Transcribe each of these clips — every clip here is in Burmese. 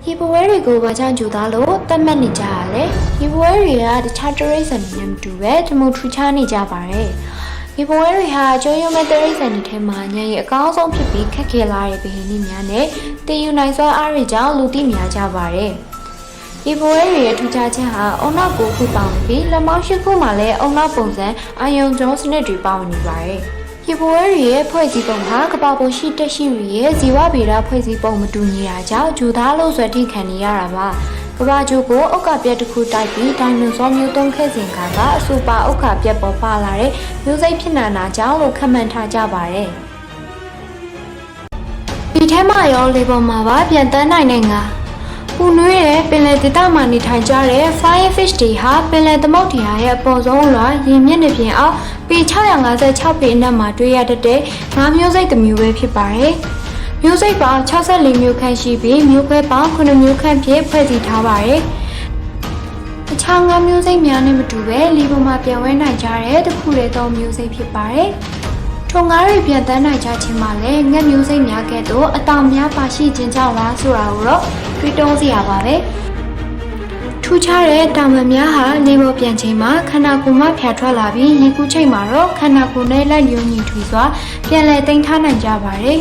ရေပွဲတွေကိုဘာကြောင့်ကြိုသားလို့တတ်မှတ်နေကြရလဲရေပွဲတွေကတခြားတရိတ်ဆန်တွေနဲ့မတူပဲတမှုထူးခြားနေကြပါတယ်ရေပွဲတွေဟာကျွမ်းရုံမဲ့တရိတ်ဆန်တွေထဲမှာညံ့ရဲ့အကောင်းဆုံးဖြစ်ပြီးခက်ခဲလာတဲ့ဗဟိနည်းများနဲ့တည်ယူနိုင်စွမ်းအားတွေကြောင့်လူသိများကြပါတယ်ရေပွဲတွေရဲ့ထူးခြားချက်ဟာအုံနောက်ကိုခုပေါင်းပြီးလက်မောင်းရှိခုမှာလည်းအုံနောက်ပုံစံအာယုံကျော်စနစ်တွေပေါင်းနေပါတယ်ရေပွဲတွေရဲ့ဖွဲ့စည်းပုံဟာကပ္ပပုံရှိတက်ရှိတွေရဲ့ဇီဝဗေဒဖွဲ့စည်းပုံမတူညီတာကြောင့်ဂျူသားလို့ဆွဲထိခံနေရတာပါကဘာဂျိုကိုအုတ်ကပြက်တစ်ခုတိုက်ပြီးဒိုင်နိုဆောမျိုးသုံးခဲ့စဉ်ကအစူပါအုတ်ကပြက်ပေါ်ပါလာတဲ့မျိုးစိတ်ဖြစ်နာကြောင့်လို့ခန့်မှန်းထားကြပါတယ်ဒီထဲမှာရောလေပေါ်မှာပါပြန်တန်းနိုင်တဲ့ငါပူနွေးတဲ့ပင်လယ်ဒေသမှာနေထိုင်ကြတဲ့ flying fish တွေဟာပင်လယ်သမုဒ္ဒရာရဲ့အပေါ်ဆုံးလွှာရင်မြင့်နေပြင်အောင်ပေ656ပေအနက်မှာတွေ့ရတဲ့ငါးမျိုးစိတ်တစ်မျိုးပဲဖြစ်ပါတယ်။မျိုးစိတ်ပေါင်း64မျိုးခန့်ရှိပြီးမျိုးခွဲပေါင်း9မျိုးခန့်ဖြင့်ဖွဲ့စည်းထားပါတယ်။အခြားငါးမျိုးစိတ်များနဲ့မတူပဲလေပေါ်မှာပြန်ဝဲနိုင်ကြတဲ့တစ်ခုတည်းသောမျိုးစိတ်ဖြစ်ပါတယ်။ထုံငါးတွေပြန်တန်းနိုင်ကြခြင်းမှာလည်းငှက်မျိုးစိတ်များကဲ့သို့အတောင်များပါရှိခြင်းကြောင့်လားဆိုတာကိုတော့တွေးတောစရာပါပဲထူးခြားတဲ့တောင်ပံများဟာလေပေါ်ပြန်ချိန်မှာခန္ဓာကိုယ်မှဖြာထွက်လာပြီးရေကူးချိန်မှာတော့ခန္ဓာကိုယ်နဲ့လက်ညှိုးညီထွေစွာပြန်လည်သိမ်းထားနိုင်ကြပါတယ်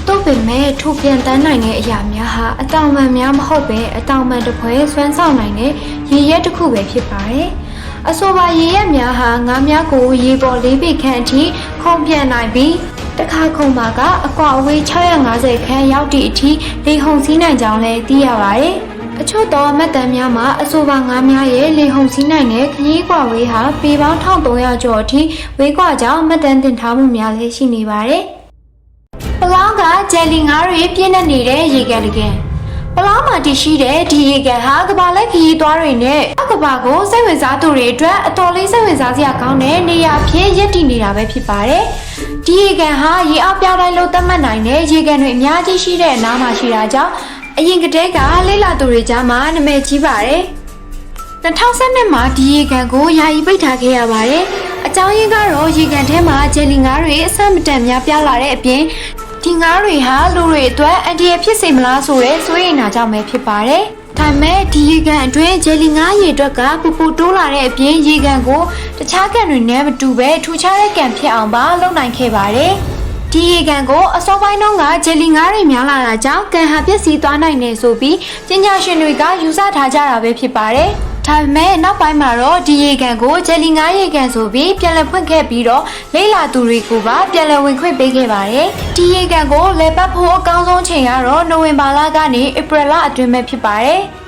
သို့ပေမဲ့ထိုပြန်တန်းနိုင်တဲ့အရာများဟာအတောင်ပံများမဟုတ်ပဲအတောင်ပံတစ်ဖွဲဆွမ်းဆောင်နိုင်တဲ့ရေရဲတစ်ခုပဲဖြစ်ပါတယ်အဆိုပါရေရဲများဟာငါးများကိုရေပေါ်၄ပေခန့်အထိခုန်ပြန်နိုင်ပြီးတခါခုံပါကအကွာအဝေး650ခန်းရောက်သည့်အထိလေဟုန်စီးနိုင်ကြောင်းလည်းသိရပါတယ်။အချို့သောမှတ်တမ်းများမှာအဆိုပါငါးများရဲ့လေဟုန်စီးနိုင်တဲ့ခရီးကွာဝေးဟာပေပေါင်း1300ကျော်အထိဝေးကွာကြောင်းမှတ်တမ်းတင်ထားမှုများလည်းရှိနေပါတယ်။ပလောင်းကဂျယ်လီငါးတွေပြည့်နေနေတဲ့ရေကန်တကယ်ပလောင်းမှာတည်ရှိတဲ့ဒီရေကန်ဟာကဘာလက်ခရီးသွားတွေနဲ့ကဘာကိုစိတ်ဝင်စားသူတွေအတွက်အတော်လေးစိတ်ဝင်စားစရာကောင်းတဲ့နေရာဖြစ်ရည်တည်နေတာပဲဖြစ်ပါတယ်။ဒီရေကန်ဟာရေအောက်ပြောင်းတိုင်းလို့သတ်မှတ်နိုင်တဲ့ရေကန်တွေအများကြီးရှိတဲ့အနားမှာရှိတာကြောင့်အရင်ကတည်းကလေ့လာသူတွေကြားမှာနာမည်ကြီးပါတယ်။2012မှာဒီရေကန်ကိုယာယီပိတ်ထားခဲ့ရပါတယ်။အကြောင်းရင်းကတော့ရေကန်ထဲမှာဂျယ်လီငါးတွေအဆမတန်များပြားလာတဲ့အပြင်ဒီငါးတွေဟာလူတွေအတွက်အန္တရာယ်ဖြစ်စေမလားဆိုတဲ့စိုးရိမ်တာကြောင့်ပဲဖြစ်ပါတယ်။ဒါပေမဲ့ဒီရေကန်အတွင်းဂျယ်လီငါးရေအတွက်ကပူပူတိုးလာတဲ့အပြင်ရေကန်ကိုတခြားကန်တွေနဲ့မတူပဲထူခြားတဲ့ကန်ဖြစ်အောင်ပါလုပ်နိုင်ခဲ့ပါတယ်။ဒီရေကန်ကိုအစောပိုင်းတုန်းကဂျယ်လီငါးတွေများလာတာကြောင့်ကန်ဟာပျက်စီးသွားနိုင်တယ်ဆိုပြီးပညာရှင်တွေကယူဆထားကြတာပဲဖြစ်ပါတယ်။ဒါပေမဲ့နောက်ပိုင်းမှာတော့ဒီရေကန်ကိုဂျယ်လီငါးရေကန်ဆိုပြီးပြန်လည်ဖွင့်ခဲ့ပြီးတော့လေ့လာသူတွေကိုပါပြန်လည်ဝင်ခွင့်ပေးခဲ့ပါတယ်။ဒီရေကန်ကိုလည်ပတ်ဖို့အကောင်းဆုံးချိန်ကတော့နိုဝင်ဘာလကနေဧပြီလအတွင်းပဲဖြစ်ပါတယ်။